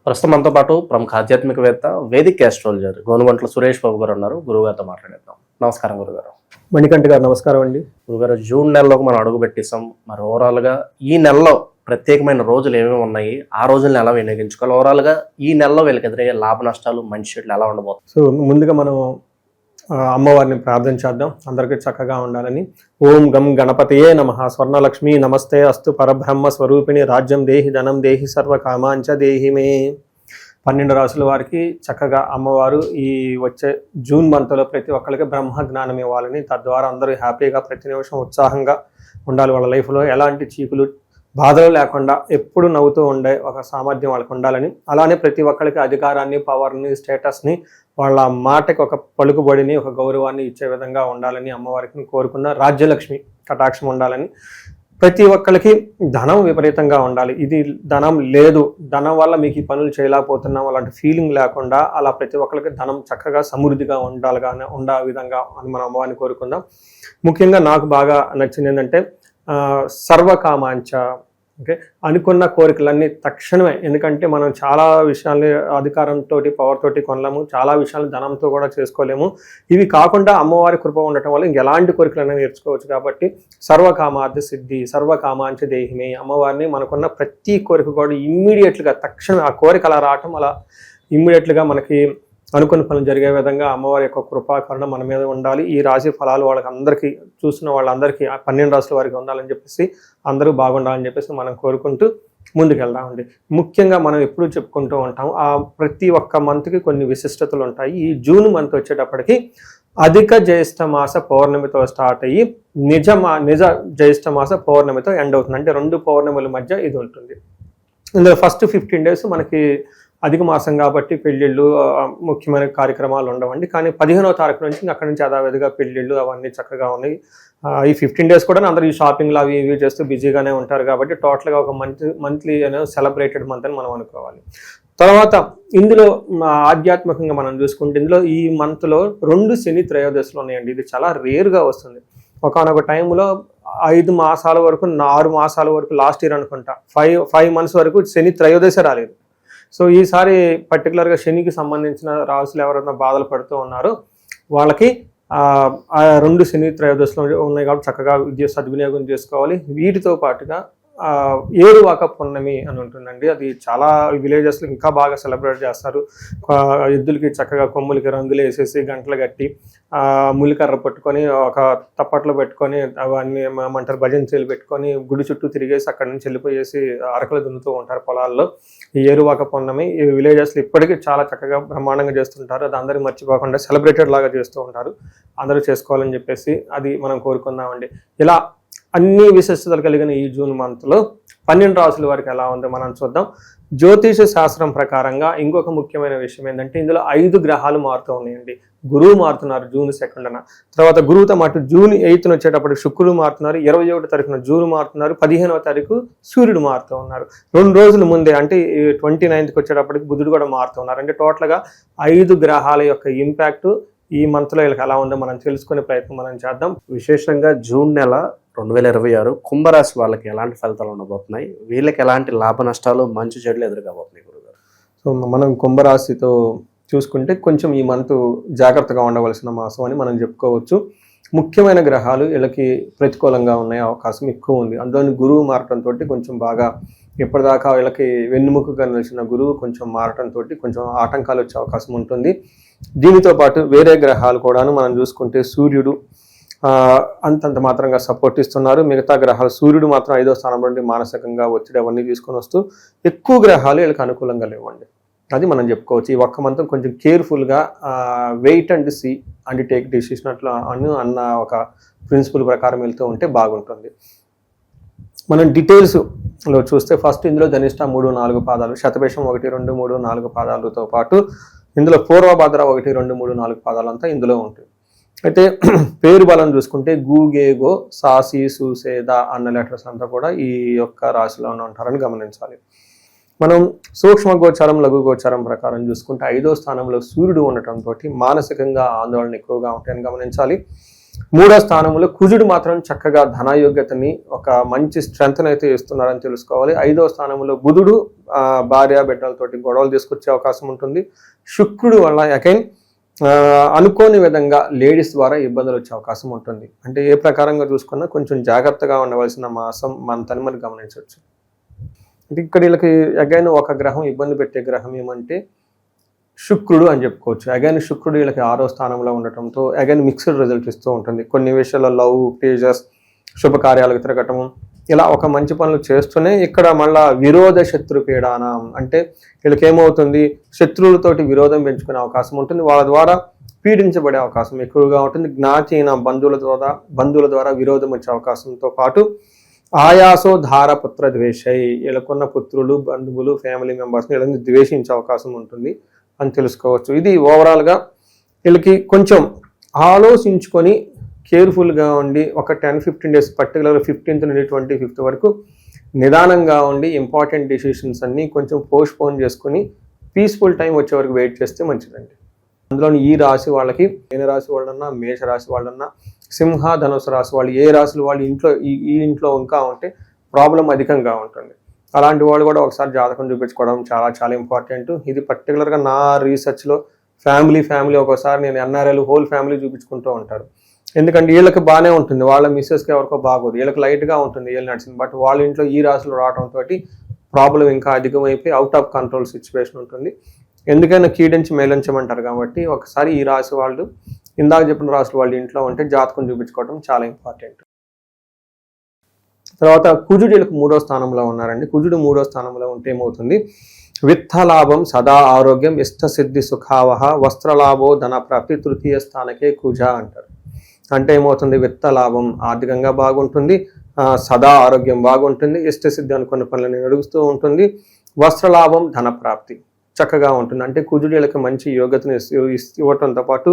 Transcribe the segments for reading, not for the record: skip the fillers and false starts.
ప్రస్తుతం మనతో పాటు ప్రముఖ ఆధ్యాత్మికవేత్త వేదిక్ ఆస్ట్రాలజర్ గోనుగంట్ల సురేష్ బాబు గారు ఉన్నారు. గురువుగారితో మాట్లాడేద్దాం. నమస్కారం గురుగారు. మణికంఠ గారు నమస్కారం అండి. గురుగారు, జూన్ నెలలోకి మనం అడుగు పెట్టేసాం. మరి ఓవరాల్గా ఈ నెలలో ప్రత్యేకమైన రోజులు ఏమేమి ఉన్నాయి, ఆ రోజులను ఎలా వినియోగించుకోవాలి, ఓవరాల్గా ఈ నెలలో వీళ్ళకి ఎదురయ్యే లాభ నష్టాలు మంచి చెట్లు ఎలా ఉండబోతుంది? సో ముందుగా మనం అమ్మవారిని ప్రార్థన చేద్దాం, అందరికీ చక్కగా ఉండాలని. ఓం గం గణపతయే నమః. స్వర్ణలక్ష్మి నమస్తే అస్తు పరబ్రహ్మ స్వరూపిణి రాజ్యం దేహి ధనం దేహి సర్వ కామాంచ దేహి మే. 12 రాసుల వారికి చక్కగా అమ్మవారు ఈ వచ్చే జూన్ మంత్లో ప్రతి ఒక్కరికి బ్రహ్మ జ్ఞానం ఇవ్వాలని, తద్వారా అందరూ హ్యాపీగా ప్రతి నిమిషం ఉత్సాహంగా ఉండాలి. వాళ్ళ లైఫ్లో ఎలాంటి చీకులు బాధలు లేకుండా ఎప్పుడు నవ్వుతూ ఉండే ఒక సామర్థ్యం వాళ్ళకి ఉండాలని, అలానే ప్రతి ఒక్కరికి అధికారాన్ని, పవర్ని, స్టేటస్ని, వాళ్ళ మాటకి ఒక పలుకుబడిని, ఒక గౌరవాన్ని ఇచ్చే విధంగా ఉండాలని అమ్మవారికి కోరుకున్న. రాజ్యలక్ష్మి కటాక్షం ఉండాలని, ప్రతి ఒక్కరికి ధనం విపరీతంగా ఉండాలి. ఇది ధనం లేదు, ధనం వల్ల మీకు ఈ పనులు చేయలేకపోతున్నాం అలాంటి ఫీలింగ్ లేకుండా అలా ప్రతి ఒక్కరికి ధనం చక్కగా సమృద్ధిగా ఉండే విధంగా అని మనం అమ్మవారిని కోరుకుందాం. ముఖ్యంగా నాకు బాగా నచ్చింది ఏంటంటే సర్వకామాంచ. ఓకే, అనుకున్న కోరికలన్నీ తక్షణమే. ఎందుకంటే మనం చాలా విషయాల్ని అధికారంతో, పవర్ తోటి కొనలేము, చాలా విషయాలు ధనంతో కూడా చేసుకోలేము. ఇవి కాకుండా అమ్మవారి కృప ఉండటం వల్ల ఇంకెలాంటి కోరికలైనా నేర్చుకోవచ్చు. కాబట్టి సర్వకామార్థ సిద్ధి సర్వకామాంచ దేహిమే. అమ్మవారిని మనకున్న ప్రతి కోరిక కూడా ఇమ్మీడియట్గా తక్షణం ఆ కోరిక అలా రావటం, అలా ఇమ్మీడియట్గా మనకి అనుకున్న పనులు జరిగే విధంగా అమ్మవారి యొక్క కృపాకరణ మన మీద ఉండాలి. ఈ రాశి ఫలాలు వాళ్ళకి అందరికీ, చూసిన వాళ్ళందరికీ 12 రాశుల వారికి ఉండాలని చెప్పేసి, అందరూ బాగుండాలని చెప్పేసి మనం కోరుకుంటూ ముందుకెళ్దామండి. ముఖ్యంగా మనం ఎప్పుడూ చెప్పుకుంటూ ఉంటాం, ఆ ప్రతి ఒక్క మంత్కి కొన్ని విశిష్టతలు ఉంటాయి. ఈ జూన్ మంత్ వచ్చేటప్పటికి అధిక జ్యేష్ఠ మాస పౌర్ణమితో స్టార్ట్ అయ్యి నిజ జ్యేష్ఠ మాస పౌర్ణమితో ఎండ్ అవుతుంది. అంటే 2 పౌర్ణముల మధ్య ఇది ఉంటుంది. ఇందులో ఫస్ట్ 15 days మనకి అధిక మాసం కాబట్టి పెళ్ళిళ్ళు, ముఖ్యమైన కార్యక్రమాలు ఉండవండి. కానీ 15వ తారీఖు నుంచి అక్కడి నుంచి యథావిధిగా పెళ్ళిళ్ళు అవన్నీ చక్కగా ఉన్నాయి. ఈ 15 days కూడా అందరూ ఈ షాపింగ్లు అవి ఇవి చేస్తూ బిజీగానే ఉంటారు. కాబట్టి టోటల్గా ఒక మంత్లీ సెలబ్రేటెడ్ మంత్ అని మనం అనుకోవాలి. తర్వాత ఇందులో ఆధ్యాత్మికంగా మనం చూసుకుంటే, ఇందులో ఈ మంత్లో 2 శని త్రయోదశులు ఉన్నాయండి. ఇది చాలా రేర్గా వస్తుంది. ఒకనొక టైంలో 5 మాసాల వరకు, 6 మాసాల వరకు, లాస్ట్ ఇయర్ అనుకుంటా 5 months వరకు శని త్రయోదశ రాలేదు. సో ఈసారి పర్టికులర్గా శనికి సంబంధించిన రాసులు ఎవరైనా బాధలు పడుతూ ఉన్నారో వాళ్ళకి ఆ 2 శని త్రయోదశులు ఉన్నాయి కాబట్టి చక్కగా సద్వినియోగం చేసుకోవాలి. వీటితో పాటుగా ఏరువాక పున్నమి అని ఉంటుందండి. అది చాలా విలేజెస్లో ఇంకా బాగా సెలబ్రేట్ చేస్తారు. ఎద్దులకి చక్కగా కొమ్ములకి రంగులు వేసేసి, గంటలు కట్టి, ములికర్ర పట్టుకొని, ఒక తప్పట్లో పెట్టుకొని, అవన్నీ ఏమంటారు భజంచీలు పెట్టుకొని గుడి చుట్టూ తిరిగేసి అక్కడి నుంచి వెళ్ళిపోయేసి అరకలు దున్నుతూ ఉంటారు పొలాల్లో. ఈ ఏరువాక పున్నమి ఈ విలేజెస్లో ఇప్పటికీ చాలా చక్కగా బ్రహ్మాండంగా చేస్తుంటారు. అది అందరూ మర్చిపోకుండా సెలబ్రేటెడ్ లాగా చేస్తూ ఉంటారు. అందరూ చేసుకోవాలని చెప్పేసి అది మనం కోరుకుందామండి. ఇలా అన్ని విశిష్టతలు కలిగిన ఈ జూన్ మంత్లో 12 రాసుల వారికి ఎలా ఉందో మనం చూద్దాం. జ్యోతిష శాస్త్రం ప్రకారంగా ఇంకొక ముఖ్యమైన విషయం ఏంటంటే, ఇందులో 5 గ్రహాలు మారుతూ ఉన్నాయండి. గురువు మారుతున్నారు జూన్ 2న. తర్వాత గురువుతో మాటు జూన్ 8న వచ్చేటప్పటికి శుక్రుడు మారుతున్నారు. 21వ తారీఖున జూన్ మారుతున్నారు. 15వ తారీఖు సూర్యుడు మారుతూ ఉన్నారు. 2 రోజుల ముందే అంటే 29కి వచ్చేటప్పటికి బుధుడు కూడా మారుతూ ఉన్నారు. అంటే టోటల్గా 5 గ్రహాల యొక్క ఇంపాక్ట్ ఈ మంత్లో వీళ్ళకి ఎలా ఉందో మనం తెలుసుకునే ప్రయత్నం మనం చేద్దాం. విశేషంగా జూన్ నెల 2026 కుంభరాశి వాళ్ళకి ఎలాంటి ఫలితాలు ఉండబోతున్నాయి, వీళ్ళకి ఎలాంటి లాభ నష్టాలు మంచి చెడులు ఎదురుకాబోతున్నాయి గురుగారు? సో మనం కుంభరాశితో చూసుకుంటే కొంచెం ఈ మంత్ జాగ్రత్తగా ఉండవలసిన మాసం అని మనం చెప్పుకోవచ్చు. ముఖ్యమైన గ్రహాలు వీళ్ళకి ప్రతికూలంగా ఉన్నాయి, అవకాశం ఎక్కువ ఉంది. అందులోని గురువు మారటంతో కొంచెం బాగా, ఇప్పటిదాకా వీళ్ళకి వెన్నుముకగా నిలిచిన గురువు కొంచెం మారటంతో కొంచెం ఆటంకాలు వచ్చే అవకాశం ఉంటుంది. దీనితో పాటు వేరే గ్రహాలు కూడాను మనం చూసుకుంటే సూర్యుడు అంతంత మాత్రంగా సపోర్ట్ ఇస్తున్నారు. మిగతా గ్రహాలు, సూర్యుడు మాత్రం 5వ స్థానం నుండి మానసికంగా ఒత్తిడి అవన్నీ తీసుకొని వస్తూ ఎక్కువ గ్రహాలు వీళ్ళకి అనుకూలంగా లేవండి. అది మనం చెప్పుకోవచ్చు. ఈ ఒక్క మంత్రం కొంచెం కేర్ఫుల్గా wait and see and take decision అన్న ఒక ప్రిన్సిపల్ ప్రకారం వెళ్తూ ఉంటే బాగుంటుంది. మనం డీటెయిల్స్లో చూస్తే ఫస్ట్ ఇందులో ధనిష్ట 3, 4 పాదాలు, శతభిషం 1, 2, 3, 4 పాదాలతో పాటు ఇందులో పూర్వభద్ర 1, 2, 3, 4 పాదాలు అంతా ఇందులో ఉంటుంది. అయితే పేరు బలం చూసుకుంటే గు, గే, గో, సాసి, సుసేద అన్న లెటర్స్ అంతా కూడా ఈ యొక్క రాశిలోనే ఉంటారని గమనించాలి. మనం సూక్ష్మ గోచారం, లఘు గోచారం ప్రకారం చూసుకుంటే 5వ స్థానంలో సూర్యుడు ఉండటంతో మానసికంగా ఆందోళన ఎక్కువగా ఉంటాయని గమనించాలి. మూడో స్థానంలో కుజుడు మాత్రం చక్కగా ధనయోగ్యతని ఒక మంచి స్ట్రెంగ్త్ అయితే ఇస్తున్నారని తెలుసుకోవాలి. ఐదో స్థానంలో బుధుడు భార్య బిడ్డలతోటి గొడవలు తీసుకొచ్చే అవకాశం ఉంటుంది. శుక్రుడు వల్ల అగైన్ అనుకోని విధంగా లేడీస్ ద్వారా ఇబ్బందులు వచ్చే అవకాశం ఉంటుంది. అంటే ఏ ప్రకారంగా చూసుకున్నా కొంచెం జాగ్రత్తగా ఉండవలసిన మాసం మంత్ అని మనం గమనించవచ్చు. అంటే ఇక్కడ వీళ్ళకి అగైన్ ఒక గ్రహం ఇబ్బంది పెట్టే గ్రహం ఏమంటే శుక్రుడు అని చెప్పుకోవచ్చు. అగైన్ శుక్రుడు వీళ్ళకి 6వ స్థానంలో ఉండటంతో అగైన్ మిక్స్డ్ రిజల్ట్ ఇస్తూ ఉంటుంది. కొన్ని విషయాల్లో లవ్, ప్లేజర్స్, శుభకార్యాలకు తిరగటము, ఇలా ఒక మంచి పనులు చేస్తూనే ఇక్కడ మళ్ళా విరోధ శత్రు పీడానం అంటే వీళ్ళకి ఏమవుతుంది, శత్రువులతోటి విరోధం పెంచుకునే అవకాశం ఉంటుంది. వాళ్ళ ద్వారా పీడించబడే అవకాశం ఎక్కువగా ఉంటుంది. జ్ఞాతీన బంధువుల ద్వారా విరోధం వచ్చే అవకాశంతో పాటు ఆయాసో ధారపుత్ర ద్వేషై, వీళ్ళకున్న పుత్రులు, బంధువులు, ఫ్యామిలీ మెంబర్స్ని వీళ్ళని ద్వేషించే అవకాశం ఉంటుంది అని తెలుసుకోవచ్చు. ఇది ఓవరాల్గా వీళ్ళకి కొంచెం ఆలోచించుకొని కేర్ఫుల్గా ఉండి ఒక 10-15 డేస్, పర్టికులర్గా 15th నుండి 25th వరకు నిదానంగా ఉండి ఇంపార్టెంట్ డెసిషన్స్ అన్నీ కొంచెం పోస్ట్పోన్ చేసుకుని పీస్ఫుల్ టైం వచ్చే వరకు వెయిట్ చేస్తే మంచిదండి. అందులోని ఈ రాశి వాళ్ళకి, మీన రాశి వాళ్ళన్నా, మేష రాశి వాళ్ళన్నా, సింహ, ధనుసు రాశి వాళ్ళు, ఏ రాశులు వాళ్ళు ఇంట్లో ఈ ఇంట్లో ఇంకా ఉంటే ప్రాబ్లం అధికంగా ఉంటుంది. అలాంటి వాళ్ళు కూడా ఒకసారి జాతకం చూపించుకోవడం చాలా చాలా ఇంపార్టెంట్. ఇది పర్టికులర్గా నా రీసెర్చ్లో ఫ్యామిలీ ఒకసారి నేను ఎన్ఆర్ఐలు హోల్ ఫ్యామిలీ చూపించుకుంటూ ఉంటారు. ఎందుకంటే వీళ్ళకి బాగానే ఉంటుంది, వాళ్ళ మిస్సెస్కి ఎవరికో బాగోదు, వీళ్ళకి లైట్గా ఉంటుంది వీళ్ళు నడిచింది. బట్ వాళ్ళ ఇంట్లో ఈ రాశులు రావడంతో ప్రాబ్లం ఇంకా అధికమైపోయి అవుట్ ఆఫ్ కంట్రోల్ సిచ్యువేషన్ ఉంటుంది. ఎందుకైనా కీడించి మేలించమంటారు కాబట్టి ఒకసారి ఈ రాశి వాళ్ళు, ఇందాక చెప్పిన రాశులు వాళ్ళ ఇంట్లో ఉంటే జాతకం చూపించుకోవడం చాలా ఇంపార్టెంట్. తర్వాత కుజుడు వీళ్ళకి 3వ స్థానంలో ఉన్నారండి. కుజుడు 3వ స్థానంలో ఉంటే ఏమవుతుంది, విత్తలాభం, సదా ఆరోగ్యం, ఇష్టసిద్ధి, సుఖావహ, వస్త్రలాభో, ధన ప్రాప్తి, తృతీయ స్థానకే కుజ అంటారు. అంటే ఏమవుతుంది, విత్తలాభం ఆర్థికంగా బాగుంటుంది, సదా ఆరోగ్యం బాగుంటుంది, ఇష్టసిద్ధి అనుకున్న పనులను నడుస్తూ ఉంటుంది, వస్త్రలాభం, ధన ప్రాప్తి చక్కగా ఉంటుంది. అంటే కుజుడు వీళ్ళకి మంచి యోగ్యతను ఇవ్వటంతో పాటు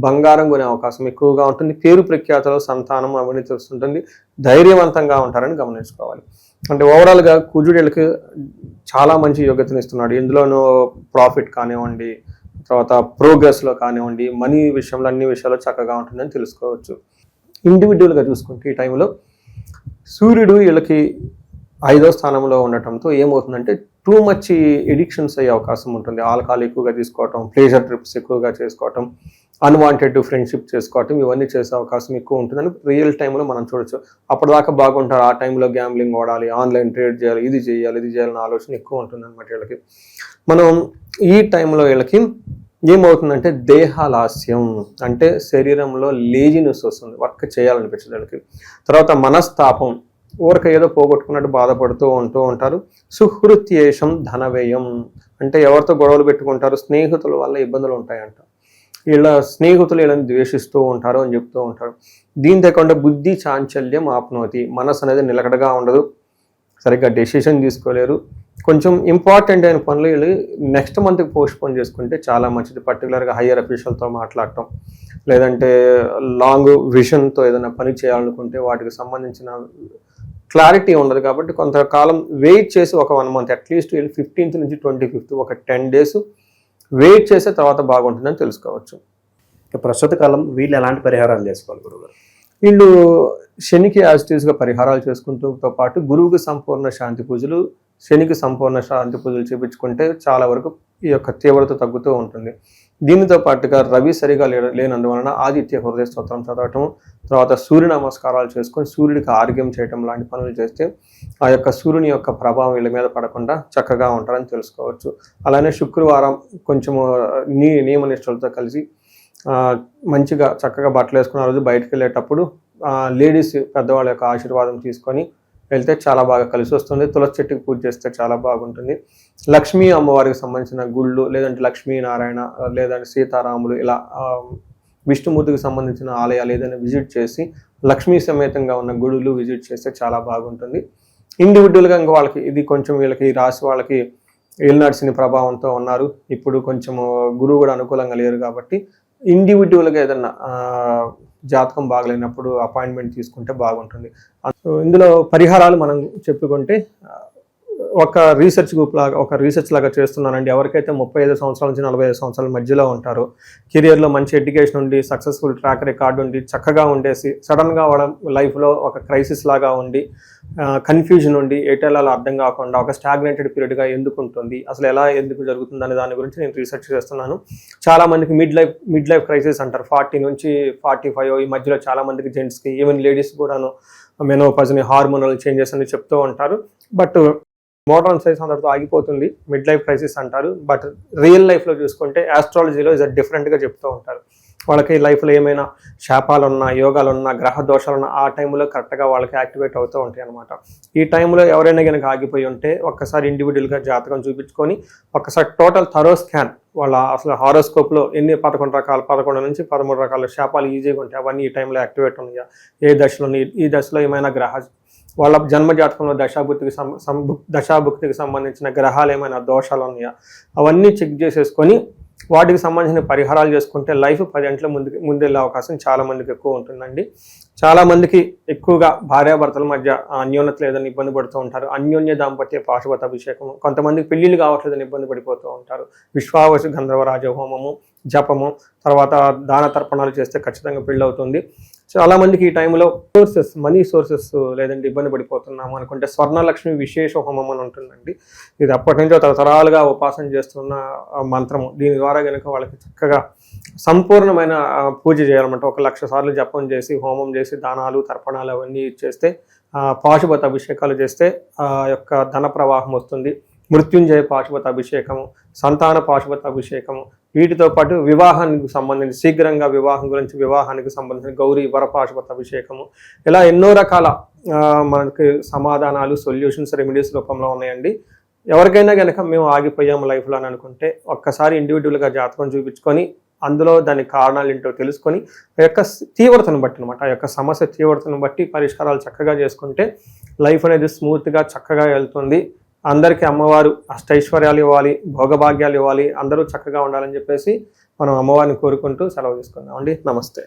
బంగారం కొనే అవకాశం ఎక్కువగా ఉంటుంది. పేరు ప్రఖ్యాతలో సంతానం అవినీతి వస్తుంటుంది, ధైర్యవంతంగా ఉంటారని గమనించుకోవాలి. అంటే ఓవరాల్గా కుజుడు వీళ్ళకి చాలా మంచి యోగ్యతను ఇస్తున్నాడు. ఇందులోనూ ప్రాఫిట్ కానివ్వండి, తర్వాత ప్రోగ్రెస్లో కానివ్వండి, మనీ విషయంలో అన్ని విషయాల్లో చక్కగా ఉంటుందని తెలుసుకోవచ్చు. ఇండివిజువల్గా చూసుకుంటే ఈ టైంలో సూర్యుడు వీళ్ళకి 5వ స్థానంలో ఉండటంతో ఏమవుతుందంటే టూ మచ్ ఎడిక్షన్స్ అయ్యే అవకాశం ఉంటుంది. ఆల్కహాల్ ఎక్కువగా తీసుకోవటం, ప్లేజర్ ట్రిప్స్ ఎక్కువగా చేసుకోవటం, అన్వాంటెడ్ ఫ్రెండ్షిప్ చేసుకోవటం, ఇవన్నీ చేసే అవకాశం ఎక్కువ ఉంటుందని రియల్ టైంలో మనం చూడొచ్చు. అప్పటిదాకా బాగుంటారు, ఆ టైంలో గ్యాంబ్లింగ్ వాడాలి, ఆన్లైన్ ట్రేడ్ చేయాలి, ఇది చేయాలనే ఆలోచన ఎక్కువ ఉంటుంది అనమాట వీళ్ళకి. మనం ఈ టైంలో వీళ్ళకి ఏమవుతుందంటే దేహాలాస్యం, అంటే శరీరంలో లేజినెస్ వస్తుంది, వర్క్ చేయాలనిపించదు వీళ్ళకి. తర్వాత మనస్తాపం, ఊరక ఏదో పోగొట్టుకున్నట్టు బాధపడుతూ ఉంటారు. సుహృత్యేషం, ధనవ్యయం, అంటే ఎవరితో గొడవలు పెట్టుకుంటారు, స్నేహితుల వల్ల ఇబ్బందులు ఉంటాయంట, వీళ్ళ స్నేహితులు వీళ్ళని ద్వేషిస్తూ ఉంటారు అని చెప్తూ ఉంటారు. దీని తగ్గకుండా బుద్ధి చాంచల్యం ఆప్నోతి, మనసు అనేది నిలకడగా ఉండదు, సరిగ్గా డెసిషన్ తీసుకోలేరు. కొంచెం ఇంపార్టెంట్ అయిన పనులు వీళ్ళు నెక్స్ట్ మంత్కి పోస్ట్పోన్ చేసుకుంటే చాలా మంచిది. పర్టికులర్గా హయ్యర్ అఫీషియల్తో మాట్లాడటం, లేదంటే లాంగ్ విజన్తో ఏదైనా పని చేయాలనుకుంటే వాటికి సంబంధించిన క్లారిటీ ఉండదు. కాబట్టి కొంతకాలం వెయిట్ చేసి ఒక 1 month అట్లీస్ట్ వీళ్ళు 15th నుంచి 25th ఒక 10 days వెయిట్ చేసే తర్వాత బాగుంటుందని తెలుసుకోవచ్చు. ప్రస్తుత కాలం వీళ్ళు ఎలాంటి పరిహారాలు చేసుకోవాలి గురువుగారు? వీళ్ళు శనికి యాజిటీస్గా పరిహారాలు చేసుకుంటూ పాటు గురువుకి సంపూర్ణ శాంతి పూజలు, శనికి సంపూర్ణ శాంతి పూజలు చేయించుకుంటే చాలా వరకు ఈ యొక్క తీవ్రత తగ్గుతూ ఉంటుంది. దీనితో పాటుగా రవి సరిగా లేనందువలన ఆదిత్య హృదయ స్తోత్రం చదవటం, తర్వాత సూర్య నమస్కారాలు చేసుకొని సూర్యుడికి ఆరోగ్యం చేయటం లాంటి పనులు చేస్తే ఆ యొక్క సూర్యుని యొక్క ప్రభావం వీళ్ళ మీద పడకుండా చక్కగా ఉంటారని తెలుసుకోవచ్చు. అలానే శుక్రవారం కొంచెము నియమనిష్టలతో కలిసి మంచిగా చక్కగా బట్టలు వేసుకున్న రోజు బయటకు వెళ్ళేటప్పుడు లేడీస్ పెద్దవాళ్ళ యొక్క ఆశీర్వాదం తీసుకొని వెళ్తే చాలా బాగా కలిసి వస్తుంది. తులసి చెట్టుకి పూజ చేస్తే చాలా బాగుంటుంది. లక్ష్మీ అమ్మవారికి సంబంధించిన గుళ్ళు, లేదంటే లక్ష్మీనారాయణ, లేదంటే సీతారాములు, ఇలా విష్ణుమూర్తికి సంబంధించిన ఆలయాలు ఏదైనా విజిట్ చేసి లక్ష్మీ సమేతంగా ఉన్న గుడులు విజిట్ చేస్తే చాలా బాగుంటుంది. ఇండివిజువల్గా ఇంకా వాళ్ళకి ఇది కొంచెం వీళ్ళకి రాశి వాళ్ళకి ఏలినాటి ప్రభావంతో ఉన్నారు. ఇప్పుడు కొంచెము గురువు కూడా అనుకూలంగా లేరు కాబట్టి ఇండివిజువల్గా ఏదన్నా జాతకం బాగలేనప్పుడు అపాయింట్మెంట్ తీసుకుంటే బాగుంటుంది. ఇందులో పరిహారాలు మనం చెప్పుకుంటే ఒక రీసెర్చ్ గ్రూప్ లాగా ఒక రీసెర్చ్ లాగా చేస్తున్నానండి. ఎవరికైతే 35 సంవత్సరాల నుంచి 45 సంవత్సరాల మధ్యలో ఉంటారో, కెరియర్లో మంచి ఎడ్యుకేషన్ ఉండి, సక్సెస్ఫుల్ ట్రాక్ రికార్డు ఉండి, చక్కగా ఉండేసి సడన్గా వాళ్ళ లైఫ్లో ఒక క్రైసిస్ లాగా ఉండి, కన్ఫ్యూజన్ ఉండి, ఎటెలాలో అర్థం కాకుండా ఒక స్టాగ్నేటెడ్ పీరియడ్గా ఎందుకు ఉంటుంది, అసలు ఎలా ఎందుకు జరుగుతుంది అనే దాని గురించి నేను రీసెర్చ్ చేస్తున్నాను. చాలామందికి మిడ్ లైఫ్ క్రైసిస్ అంటారు. 40 నుంచి 45 ఈ మధ్యలో చాలామందికి జెంట్స్కి, ఈవెన్ లేడీస్ కూడాను మెనోపాజ్ని, హార్మోనల్ చేంజెస్ అని చెప్తూ ఉంటారు. బట్ మోడర్న్ సైన్స్ అందరితో ఆగిపోతుంది, మిడ్ లైఫ్ క్రైసిస్ అంటారు. బట్ రియల్ లైఫ్లో చూసుకుంటే ఆస్ట్రాలజీలో ఇది డిఫరెంట్గా చెప్తూ ఉంటారు. వాళ్ళకి లైఫ్లో ఏమైనా శాపాలున్నా, యోగాలున్నా, గ్రహ దోషాలున్నా ఆ టైంలో కరెక్ట్గా వాళ్ళకి యాక్టివేట్ అవుతూ ఉంటాయి అనమాట. ఈ టైంలో ఎవరైనా కనుక ఆగిపోయి ఉంటే ఒక్కసారి ఇండివిజువల్గా జాతకం చూపించుకొని ఒక్కసారి టోటల్ థరో స్కాన్, వాళ్ళ అసలు హారోస్కోప్లో ఎన్ని 11 నుంచి 13 రకాల శాపాలు ఈజీగా ఉంటాయి, అవన్నీ ఈ టైంలో యాక్టివేట్ ఉన్నాయా, ఏ దశలో, ఈ దశలో ఏమైనా వాళ్ళ జన్మజాతకంలో దశాభుక్తికి సంబంధించిన గ్రహాలు ఏమైనా దోషాలు ఉన్నాయా, అవన్నీ చెక్ చేసేసుకొని వాటికి సంబంధించిన పరిహారాలు చేసుకుంటే లైఫ్ 10 గంటల ముందెళ్ళే అవకాశం చాలామందికి ఎక్కువ ఉంటుందండి. చాలామందికి ఎక్కువగా భార్యాభర్తల మధ్య అన్యోన్యత లేదని ఇబ్బంది పడుతూ ఉంటారు. అన్యోన్య దాంపత్య పాశుపత అభిషేకము, కొంతమందికి పెళ్లిళ్ళు కావట్లేదని ఇబ్బంది పడిపోతూ ఉంటారు. విశ్వావసు గంధర్వరాజ హోమము, జపము, తర్వాత దాన తర్పణాలు చేస్తే ఖచ్చితంగా పెళ్ళి అవుతుంది. చాలామందికి ఈ టైంలో మనీ సోర్సెస్ లేదంటే ఇబ్బంది పడిపోతున్నాము అనుకుంటే స్వర్ణలక్ష్మి విశేష హోమం అని ఉంటుందండి. ఇది అప్పటి నుంచో తరతరాలుగా ఉపాసన చేస్తున్న మంత్రము. దీని ద్వారా కనుక వాళ్ళకి చక్కగా సంపూర్ణమైన పూజ చేయాలన్నమాట. 1,00,000 సార్లు జపం చేసి, హోమం చేసి, దానాలు తర్పణాలు అవన్నీ చేస్తే, పాశుపత అభిషేకాలు చేస్తే ఆ యొక్క ధన ప్రవాహం వస్తుంది. మృత్యుంజయ పాశుపత అభిషేకము, సంతాన పాశుపత అభిషేకము, వీటితో పాటు వివాహానికి సంబంధించి శీఘ్రంగా వివాహానికి సంబంధించిన గౌరీ వర పాశుపత అభిషేకము, ఇలా ఎన్నో రకాల మనకి సమాధానాలు, సొల్యూషన్స్, రెమెడీస్ రూపంలో ఉన్నాయండి. ఎవరికైనా కనుక మేము ఆగిపోయాము లైఫ్లో అని అనుకుంటే ఒక్కసారి ఇండివిజువల్గా జాతకం చూపించుకొని అందులో దాని కారణాలు ఏంటో తెలుసుకొని ఆ యొక్క తీవ్రతను బట్టి అనమాట, ఆ యొక్క సమస్య తీవ్రతను బట్టి పరిష్కారాలు చక్కగా చేసుకుంటే లైఫ్ అనేది స్మూత్గా చక్కగా వెళ్తుంది. అందరికీ అమ్మవారు అష్టైశ్వర్యాలు ఇవ్వాలి, భోగభాగ్యాలు ఇవ్వాలి, అందరూ చక్కగా ఉండాలని చెప్పేసి మనం అమ్మవారిని కోరుకుంటూ సెలవు తీసుకుందాం అండి. నమస్తే.